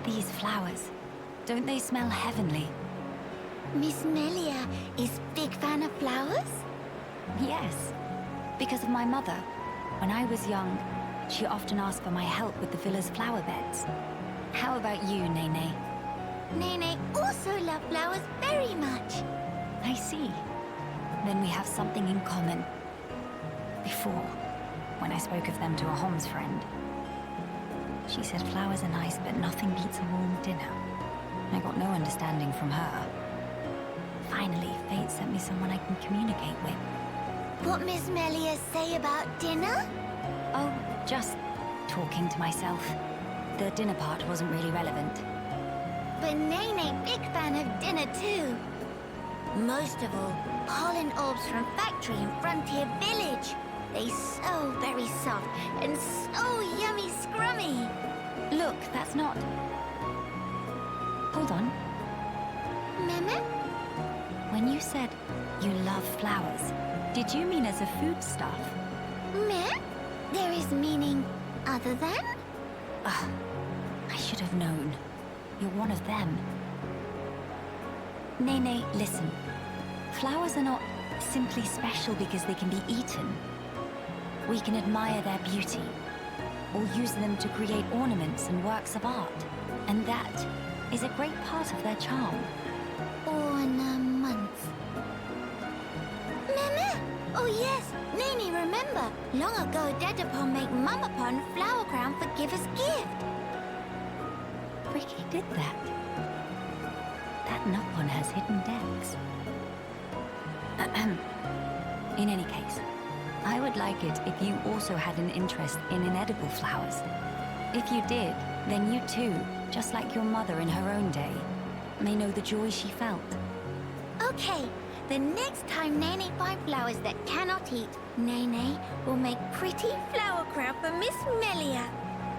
These flowers, don't they smell heavenly? Miss Melia is big fan of flowers? Yes, because of my mother. When I was young, she often asked for my help with the villa's flower beds. How about you, Nene? Nene also loves flowers very much. I see. Then we have something in common. Before, when I spoke of them to a Homs friend, she said flowers are nice, but nothing beats a warm dinner. I got no understanding from her. Finally, fate sent me someone I can communicate with. What Miss Melia say about dinner? Oh, just talking to myself. The dinner part wasn't really relevant. But Nene big fan of dinner too. Most of all, pollen orbs from factory in Frontier Village. They so very soft and so yummy scrummy. Look, that's not... Hold on. Meme? When you said you love flowers, did you mean as a foodstuff? Me? There is meaning other than? Ugh, I should have known. You're one of them. Nene, listen. Flowers are not simply special because they can be eaten. We can admire their beauty, or use them to create ornaments and works of art. And that is a great part of their charm. Ornaments. Meme? Oh yes, Nene remember. Long ago Dedapon make Mamapon flower crown for giver's gift. Ricky did that. That Nupon has hidden depths. In any case, I would like it if you also had an interest in inedible flowers. If you did, then you too, just like your mother in her own day, may know the joy she felt. Okay, the next time Nene finds flowers that cannot eat, Nene will make pretty flower crown for Miss Melia.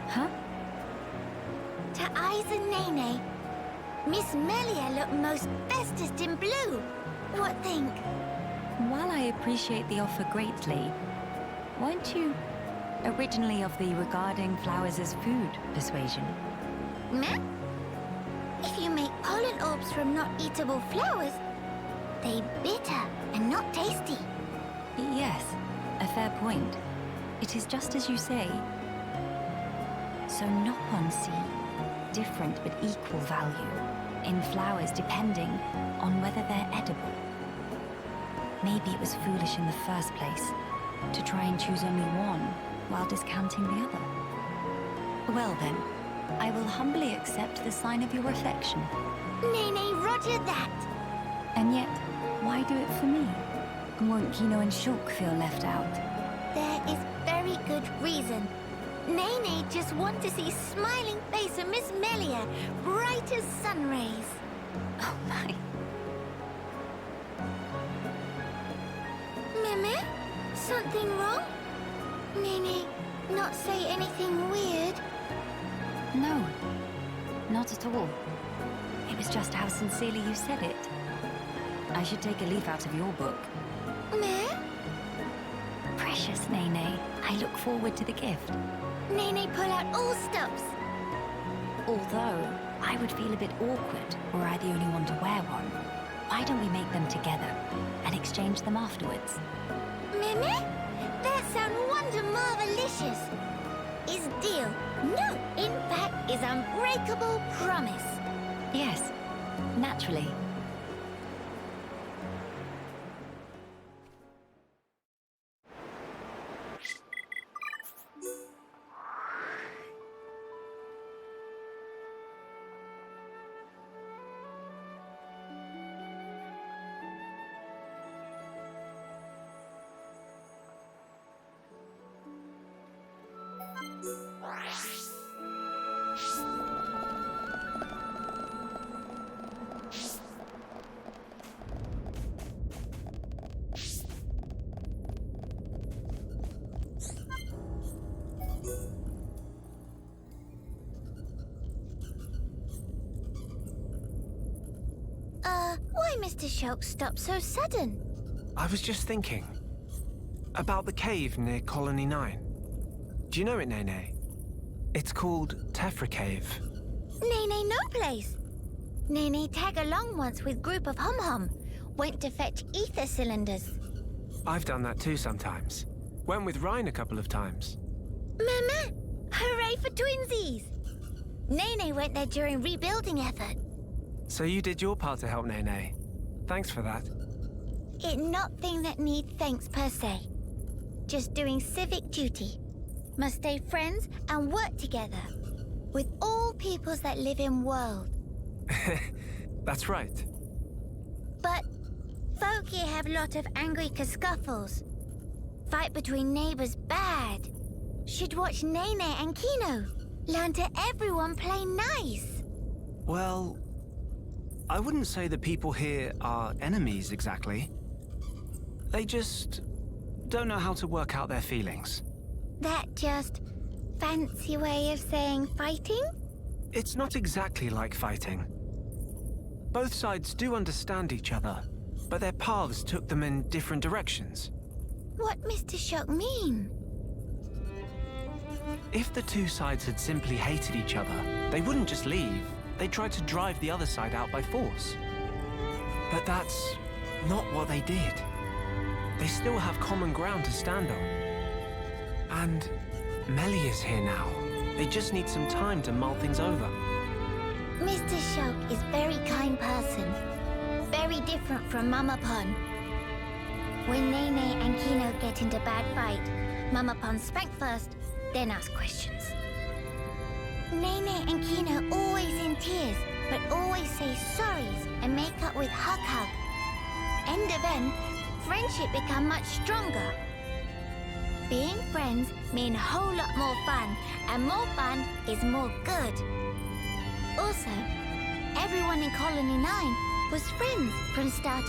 Huh? To eyes and Nene, Miss Melia look most bestest in blue. What think? While I appreciate the offer greatly, weren't you originally of the regarding flowers as food persuasion? Meh? If you make pollen orbs from not eatable flowers, they bitter and not tasty. Yes, a fair point. It is just as you say. So Nopon see different but equal value in flowers depending on whether they're edible. Maybe it was foolish in the first place to try and choose only one while discounting the other. Well then, I will humbly accept the sign of your affection. Nene, roger that. And yet, why do it for me? Won't Kino and Schultz feel left out? There is very good reason. Nene just want to see smiling face of Miss Melia, bright as sun rays. Oh my. Meme? Something wrong? Nene, not say anything weird? No, not at all. It was just how sincerely you said it. I should take a leaf out of your book. Me? Precious Nene, I look forward to the gift. Nene pull out all stops. Although, I would feel a bit awkward were I the only one to wear one. Why don't we make them together and exchange them afterwards? Meme? That sound wonder marvelicious. Is deal. No, in fact, is unbreakable promise. Yes, naturally. Why Mr. Schultz stopped so sudden? I was just thinking about the cave near Colony 9. Do you know it, Nene? It's called Tephra Cave. Nene no place. Nene tag along once with group of hum-hum. Went to fetch ether cylinders. I've done that too sometimes. Went with Ryan a couple of times. Mama! Hooray for twinsies! Nene went there during rebuilding effort. So you did your part to help Nene. Thanks for that. It not thing that need thanks per se. Just doing civic duty. Must stay friends and work together. With all peoples that live in world. That's right. But folk here have lot of angry scuffles. Fight between neighbors bad. Should watch Nene and Kino. Learn to everyone play nice. Well, I wouldn't say the people here are enemies exactly. They just don't know how to work out their feelings. That just fancy way of saying fighting? It's not exactly like fighting. Both sides do understand each other, but their paths took them in different directions. What Mr. Shock mean? If the two sides had simply hated each other, they wouldn't just leave. They'd try to drive the other side out by force. But that's not what they did. They still have common ground to stand on. And Melia's here now. They just need some time to mull things over. Mr. Shock is very kind person. Very different from Mama Pon. When Nene and Kino get into bad fight, Mama Pon spank first, then ask questions. Nene and Kino always in tears, but always say sorries and make up with hug. End of end, friendship become much stronger. Being friends mean a whole lot more fun, and more fun is more good. Also, everyone in Colony 9 was friends from start.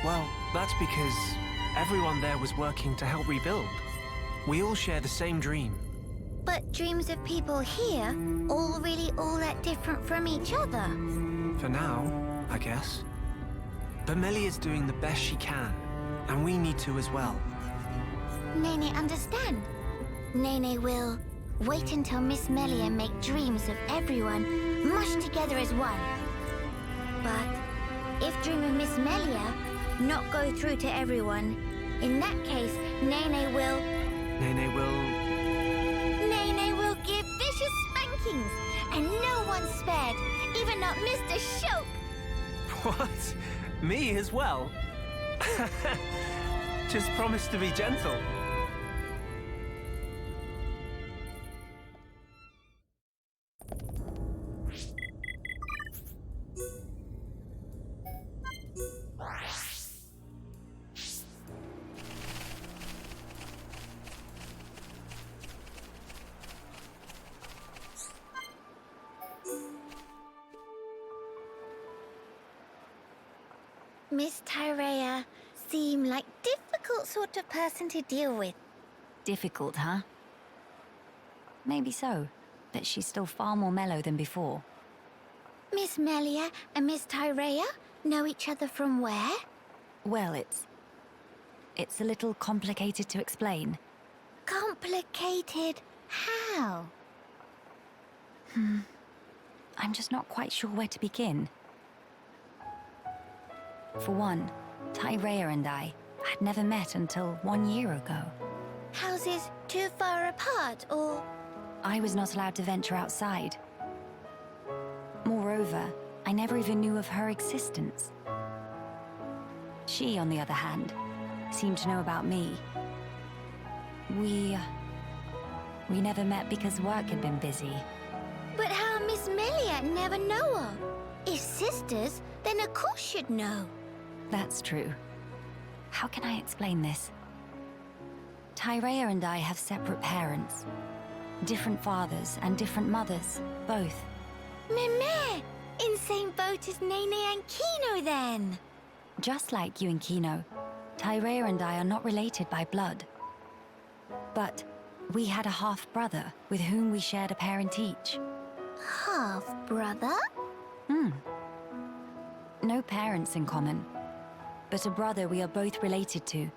Well, that's because everyone there was working to help rebuild. We all share the same dream. But dreams of people here all really all that different from each other. For now, I guess. But Melia's doing the best she can, and we need to as well. Nene understand. Nene will wait until Miss Melia make dreams of everyone mushed together as one. But if dream of Miss Melia not go through to everyone, in that case, Nene will give vicious spankings, and no one spared, even not Mr. Shock. What? Me as well? Just promise to be gentle. Miss Tyrea seem like difficult sort of person to deal with. Difficult, huh? Maybe so, but she's still far more mellow than before. Miss Melia and Miss Tyrea know each other from where? Well, it's a little complicated to explain. Complicated how? I'm just not quite sure where to begin. For one, Tyrea and I had never met until 1 year ago. Houses too far apart, or...? I was not allowed to venture outside. Moreover, I never even knew of her existence. She, on the other hand, seemed to know about me. We never met because work had been busy. But how Miss Melia never know her? If sisters, then of course should know. That's true. How can I explain this? Tyrea and I have separate parents. Different fathers and different mothers, both. Meme! In same boat as Nene and Kino then! Just like you and Kino, Tyrea and I are not related by blood. But we had a half-brother with whom we shared a parent each. Half-brother? No parents in common, but a brother we are both related to.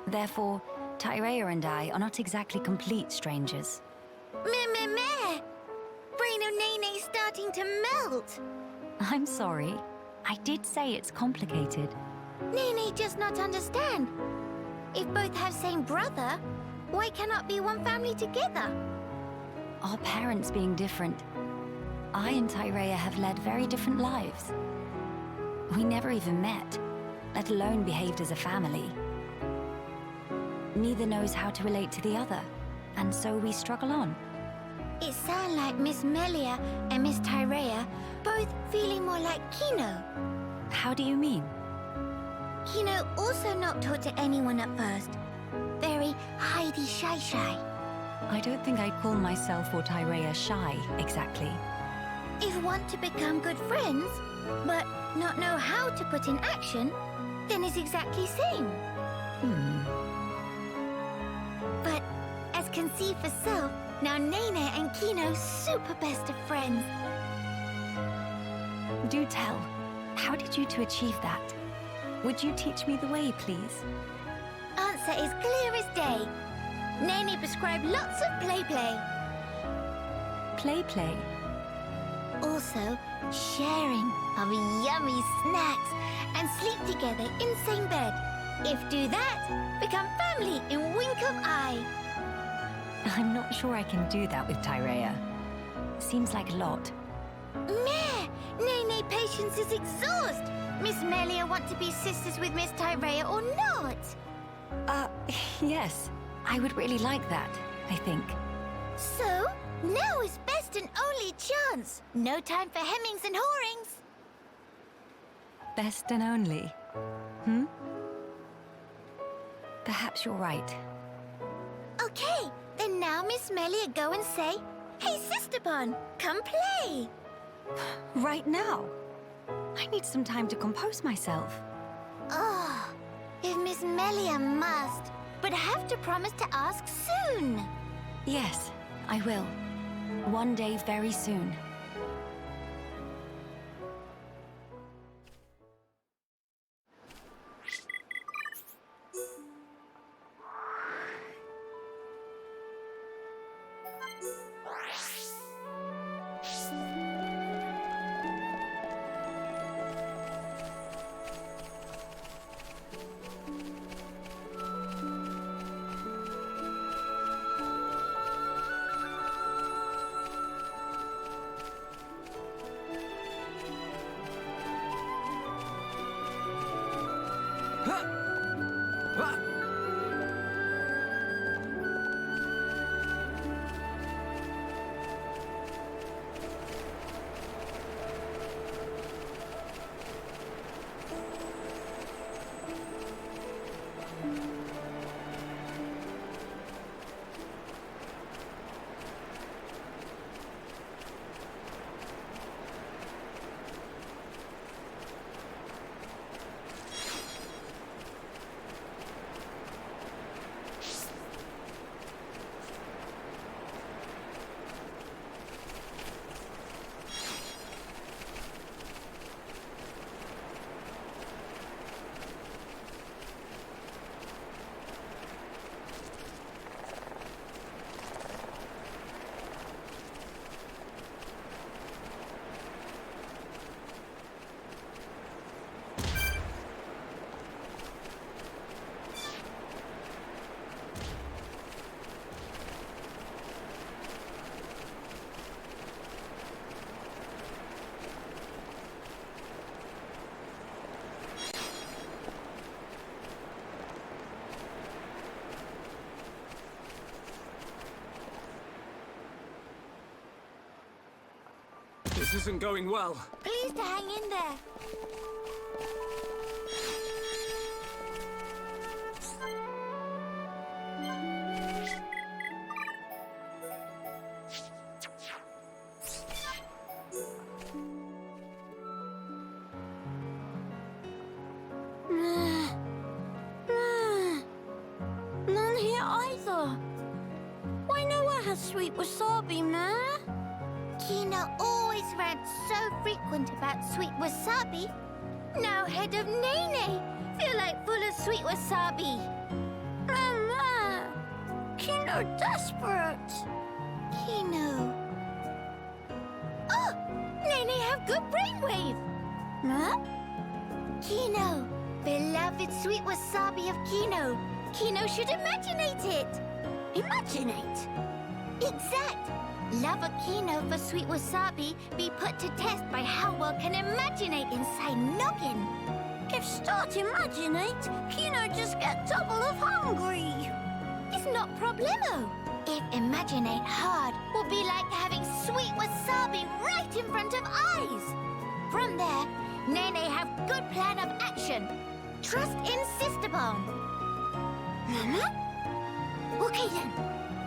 Therefore, Tyrea and I are not exactly complete strangers. Me! Brain Kino Nene's starting to melt. I'm sorry. I did say it's complicated. Nene does not understand. If both have same brother, why cannot be one family together? Our parents being different. I and Tyrea have led very different lives. We never even met, let alone behaved as a family. Neither knows how to relate to the other, and so we struggle on. It sounds like Miss Melia and Miss Tyrea both feeling more like Kino. How do you mean? Kino also not talk to anyone at first. Very hidey shy. I don't think I'd call myself or Tyrea shy, exactly. If want to become good friends, but not know how to put in action, then it's exactly same. But as can see for self, now Nene and Kino super best of friends. Do tell, how did you two achieve that? Would you teach me the way, please? Answer is clear as day. Nene prescribed lots of play. Play? Also, sharing of yummy snacks and sleep together in same bed. If do that, become family in wink of eye. I'm not sure I can do that with Tyrea. Seems like a lot. Meh! Nene patience is exhaust. Miss Melia want to be sisters with Miss Tyrea or not? Yes. I would really like that, I think. So, now is best and only chance. No time for hemmings and whorings. Best and only. Perhaps you're right. Okay, then now Miss Melia go and say, "Hey, Sister Bon, come play." Right now? I need some time to compose myself. Oh, if Miss Melia must, but have to promise to ask soon. Yes, I will. One day very soon. This isn't going well. Please to hang in there. None here either. Why nowhere has sweet wasabi, ma? Kino always rants so frequent about sweet wasabi. Now head of Nene feel like full of sweet wasabi. Mama, Kino desperate. Kino. have good brainwave. Huh? Kino, beloved sweet wasabi of Kino. Kino should imaginate it. Imaginate. Exact. Love of Kino for sweet wasabi be put to test by how well can imaginate inside noggin. If start imaginate, Kino just get double of hungry. It's not problemo. If imaginate hard will be like having sweet wasabi right in front of eyes. From there, Nene have good plan of action. Trust insist upon. Mama? Okay then.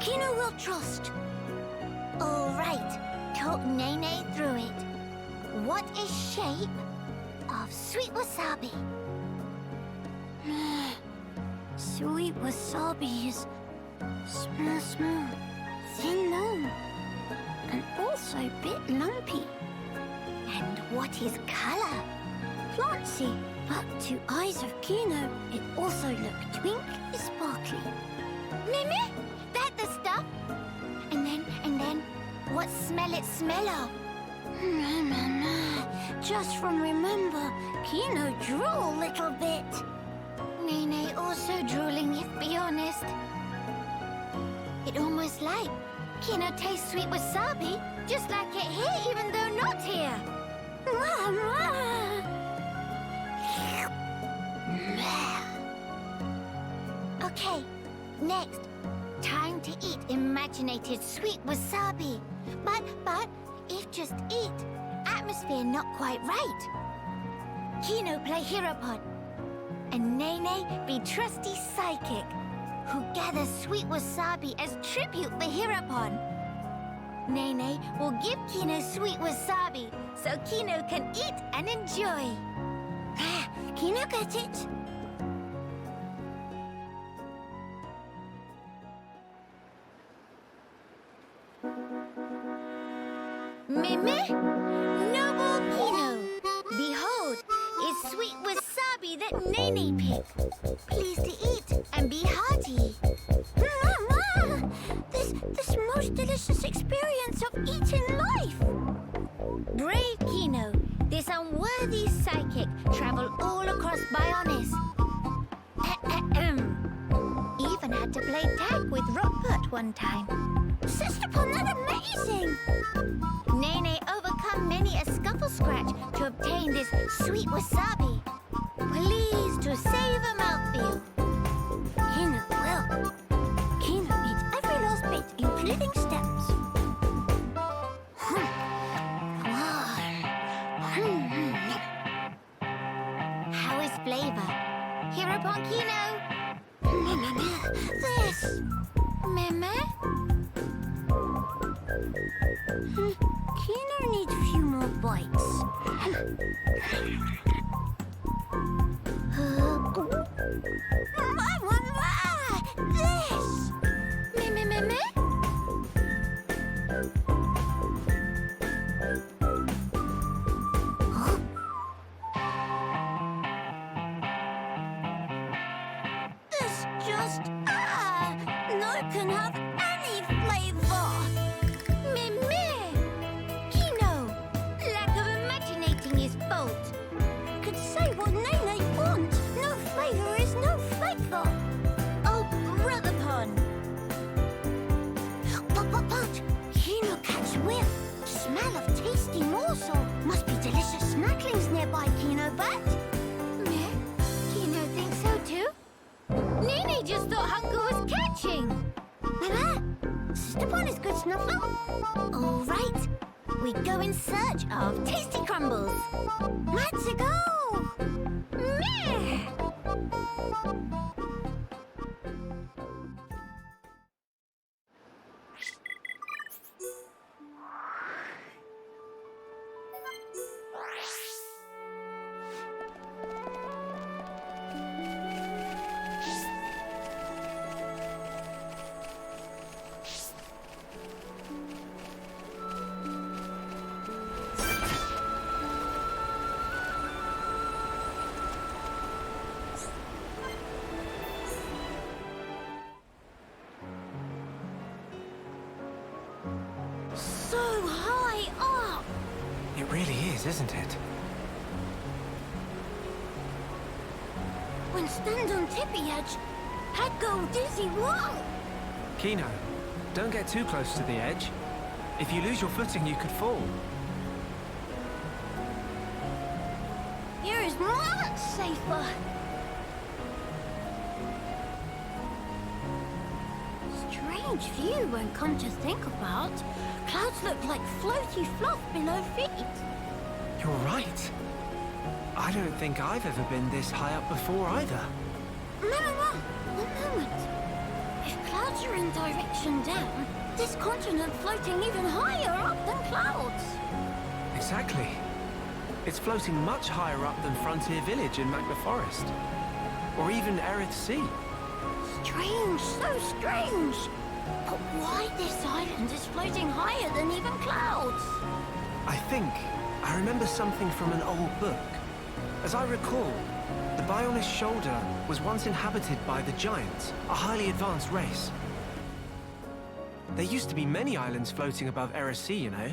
Kino will trust. All right, talk Nene through it. What is shape of sweet wasabi? Sweet wasabi is small, thin, long, and also a bit lumpy. And what is color? Plantsy, but to eyes of Kino, it also look twinkly, sparkly. Mimi, that the stuff? And then, what smell it smell of? Just from remember, Kino drool a little bit. Nene also drooling, if be honest. It almost like Kino tastes sweet wasabi, just like it here, even though not here. Okay, next. Time to eat imaginated sweet wasabi. But, if just eat, atmosphere not quite right. Kino play Hirapod, and Nene be trusty psychic, who gathers sweet wasabi as tribute for Hirapon. Nene will give Kino sweet wasabi, so Kino can eat and enjoy. Kino get it? Mimi, noble Kino, behold, is sweet wasabi that Nene picked. Please to eat and be hearty. This most delicious experience of eating life. Brave Kino, this unworthy psychic traveled all across Bionis. Even had to play tag with Rockport one time. Sister Pon, that's amazing! Nene overcome many a scuffle scratch to obtain this sweet wasabi. Please to save a mouthfeel. Kino will. Kino eats every last bit, including stems. How is flavor? Hereupon Kino. This. Meme? Kino needs a few more bites. This. Meme? This just no can have any flavor. Meme! Kino! Lack of imaginating his fault. Could say what Nene want. No flavor is no flavor. Oh, brother Pon! But Kino catch whiff. Smell of tasty morsel. Must be delicious snacklings nearby, Kino bet. Meh? Kino thinks so too? Nene just thought hunger was catching. Mama, Sister Pon is good snuffle. All right, we go in search of tasty crumbles. Let's go. Meh! really is, isn't it? When stand on Tippy Edge, I'd go dizzy. Whoa! Kino, don't get too close to the edge. If you lose your footing, you could fall. Here is much safer. Strange view when come to think about. Clouds look like floaty fluff below feet. You're right. I don't think I've ever been this high up before either. No. One moment. If clouds are in direction down, this continent floating even higher up than clouds. Exactly. It's floating much higher up than Frontier Village in Magna Forest. Or even Erith Sea. Strange, so strange. But why this island is floating higher than even clouds? I remember something from an old book. As I recall, the Bionis Shoulder was once inhabited by the Giants, a highly advanced race. There used to be many islands floating above Erith Sea, you know.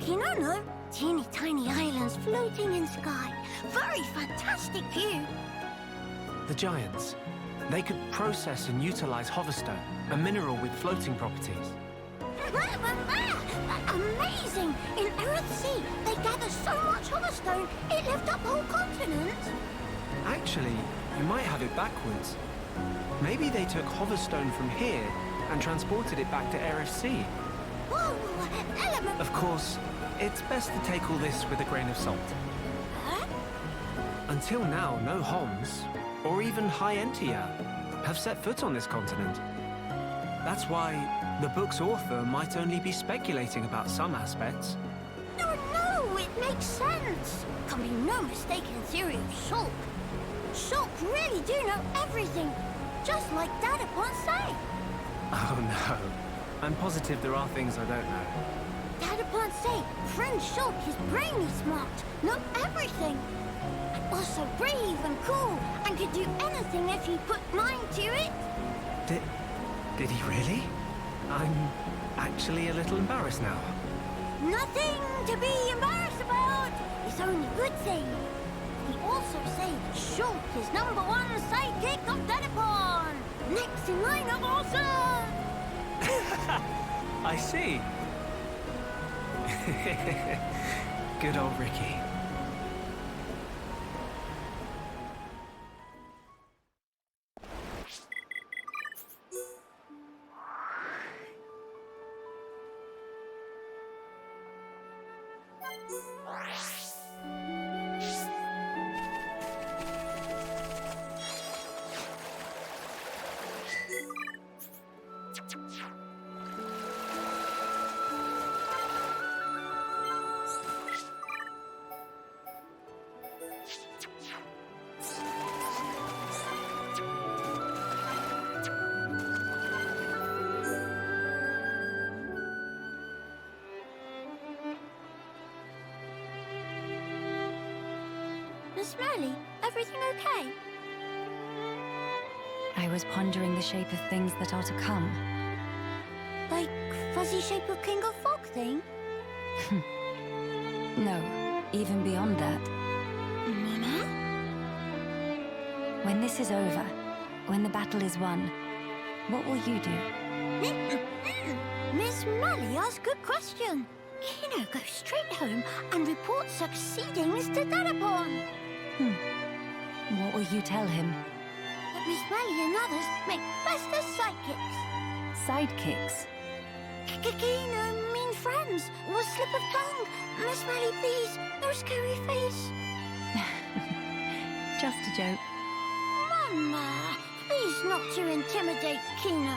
No. Teeny tiny islands floating in sky. Very fantastic view. The Giants. They could process and utilize hoverstone, a mineral with floating properties. Amazing! In Erith Sea, they gather so much hoverstone, it left up whole continent. Actually, you might have it backwards. Maybe they took hoverstone from here and transported it back to Erith Sea. Whoa! Element... Of course, it's best to take all this with a grain of salt. Huh? Until now, no Homs, or even High Entia, have set foot on this continent. That's why the book's author might only be speculating about some aspects. No, it makes sense. Can be no mistaken theory of Schultz. Schultz really do know everything, just like Dad upon say. Oh no, I'm positive there are things I don't know. Dad upon say, friend Schultz is brainy smart, know everything. Also brave and cool, and could do anything if he put mind to it. Did he really? I'm actually a little embarrassed now. Nothing to be embarrassed about. It's only good thing. He also say Schultz is #1 sidekick of Dedipon. Next in line of awesome. I see. Good old Ricky. Miss Melia, everything okay? I was pondering the shape of things that are to come. Like fuzzy shape of King of Fog thing? No, even beyond that. Mama? When this is over, when the battle is won, what will you do? Miss Melia asked good question. Kino goes straight home and report succeedings to Dedipon. What will you tell him? That Miss Melia and others make best as sidekicks. Sidekicks? Kino mean friends. Was slip of tongue. Miss Melia, please. No scary face. Just a joke. Mama, please not to intimidate Kino.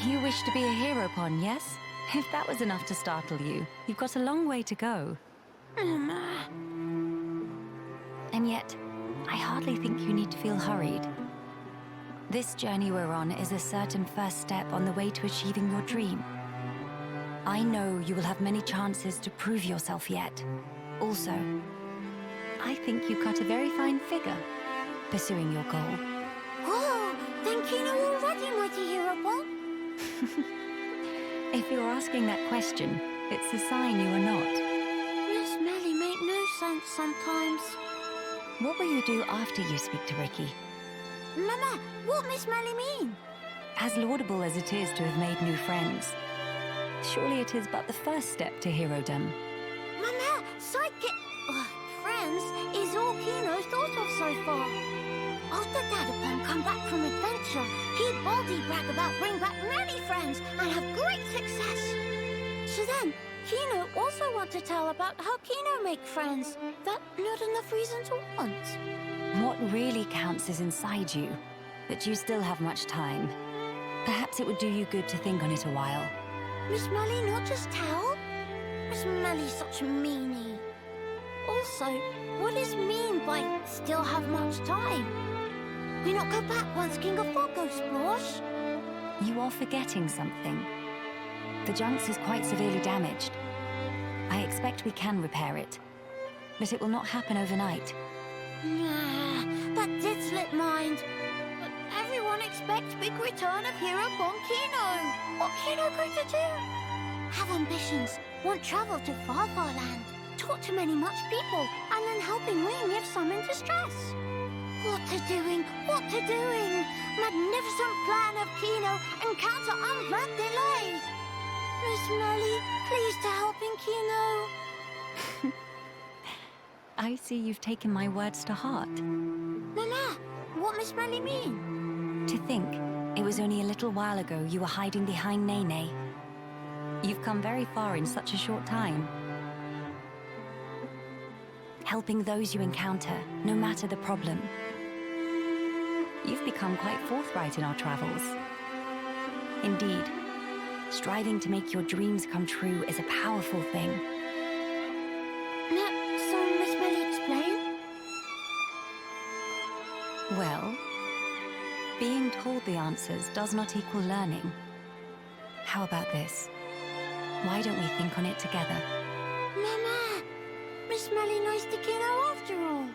You wish to be a hero pawn, yes? If that was enough to startle you, you've got a long way to go. Mama. And yet, I hardly think you need to feel hurried. This journey we're on is a certain first step on the way to achieving your dream. I know you will have many chances to prove yourself yet. Also, I think you cut a very fine figure pursuing your goal. Whoa, then Kino already mighty hero pawn? If you're asking that question, it's a sign you are not. Miss Melia. silent sometimes. What will you do after you speak to Ricky? Mama, what Miss Melia mean? As laudable as it is to have made new friends, surely it is but the first step to herodom. Mama, sidekick... friends is all Kino's thought of so far. After Dadapon come back from adventure, he boldly brag about bring back many friends and have great success. So then, Kino also want to tell about how Kino make friends that not enough reason to want. What really counts is inside you, but you still have much time. Perhaps it would do you good to think on it a while. Miss Melia not just tell? Miss Melia's such a meanie. Also, what is mean by still have much time? We not go back once King of Fog goes splosh? You are forgetting something. The Junks is quite severely damaged. I expect we can repair it, but it will not happen overnight. Nah, that did slip mind. But everyone expects big return of Hero Bon Kino. What Kino going to do? Have ambitions, want travel to far land, talk to many much people, and then helping Wing if some in distress. What to doing? Magnificent plan of Kino, encounter unplanned delay. Miss Melia, please to helping Kino. I see you've taken my words to heart. Mama, what Miss Melia mean? To think, it was only a little while ago you were hiding behind Nene. You've come very far in such a short time. Helping those you encounter, no matter the problem. You've become quite forthright in our travels. Indeed, striving to make your dreams come true is a powerful thing. So Miss Melia explain? Well, being told the answers does not equal learning. How about this? Why don't we think on it together? Mama, Miss Melia nice to Kino after all.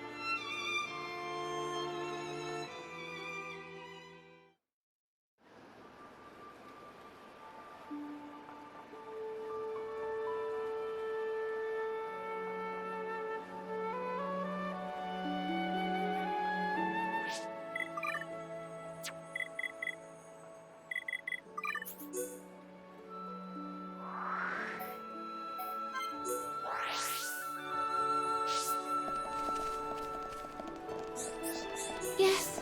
Yes.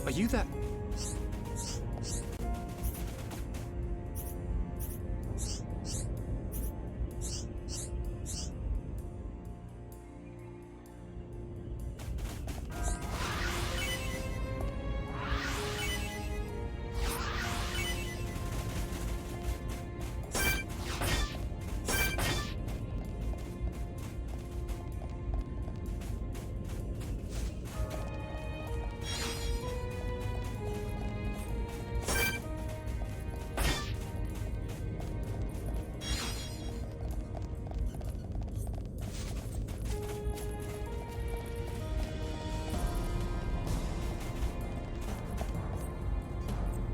Are you that